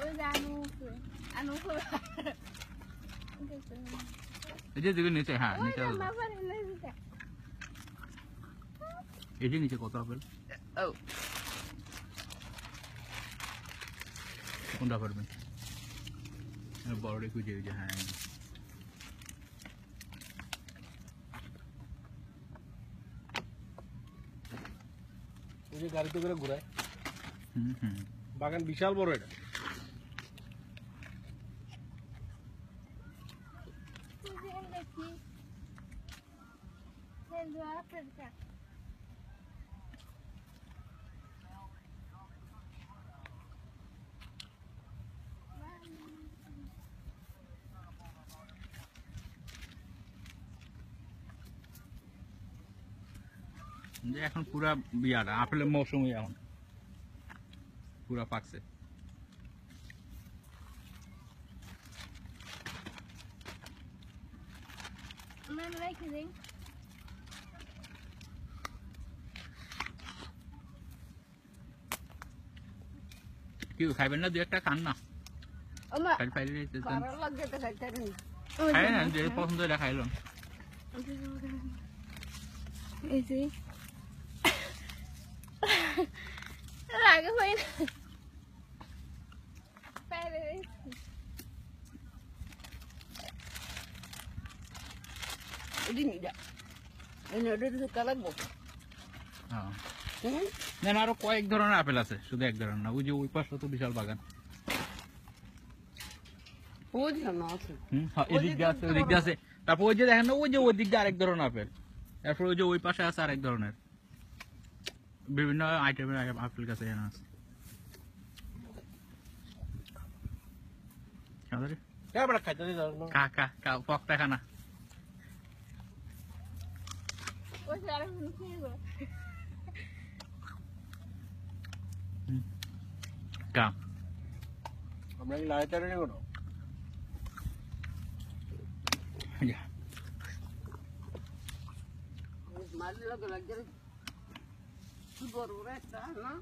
Ôi ra anu khơi. এই যে নিচে হ্যাঁ Ôi নিচে ra mà vẫn lên cả. এই যে নিচে কত আপেল Oh. কোনটা পারবেন বড় খুঁজে যে হ্যাঁ ওই যে গাড়িতে করে ঘুরায় হুম বাগান বিশাল বড় এটা যে এখন পুরা বিয়াটা আপেলের মৌসুমই এখন পুরা পাকছে Mana lagi ni? কি খাইবেন না দুই একটা খান না Oma. খাই ফাইলে Parah lagi tu saya cari. খাই না যে পছন্দ এটা খাইলাম Isi. Lagi main. Pere. Ini tidak. Ini ada di sekolah bu. হ্যাঁ না আরো কয়েক ধরনের আপেল আছে শুধু এক ধরনের না ওই যে ওই পাশে তো বিশাল বাগান ওই যে না আছে এদিক দিয়ে আছে ওদিক দিয়ে আছে তারপর ওই যে দেখেন না ওই যে ওই দিক দিয়ে আরেক ধরনের আপেল তারপর ওই যে ওই পাশে আছে আরেক ধরনের বিভিন্ন আইটেমের আপেল গাছ এখানে আছে খাইতে দিই কা কা কা পকটা খানা ওই সারা মুখে গো কা আমরা কি লাইটারে নেব না মালি লাগে লাগে কি বড় রে তা না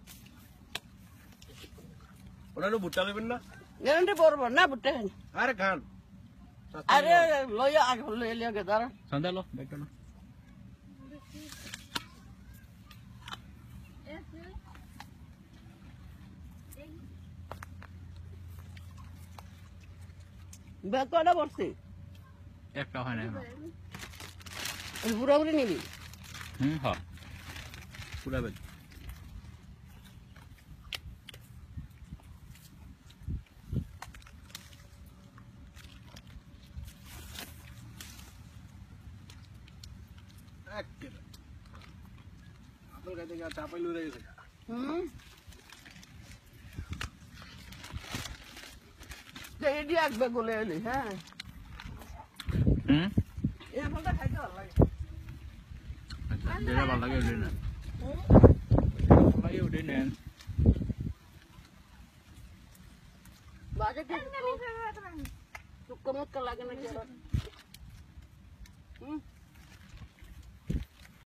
ওরা তো ভুট্টা নেবেন না গেরন্টি বড় না বুটে আরে খান আরে লয়া আগে লয়া গে দাঁড়া সন্ধ্যা লো দেখো না বেতটা বসছে একটা হয় না পুরোপুরি নিবি হ্যাঁ পুরা বেদ আপেল খাইতে গিয়ে চাপাই লুয়ে গেছে এটি একবে গলে এলি হ্যাঁ এই ফলটা খাইতে ভালো লাগে যেটা ভালো লাগে ওটাই নেন ভালো লাগে ওটাই নেন বাজে কি টুকমত লাগে না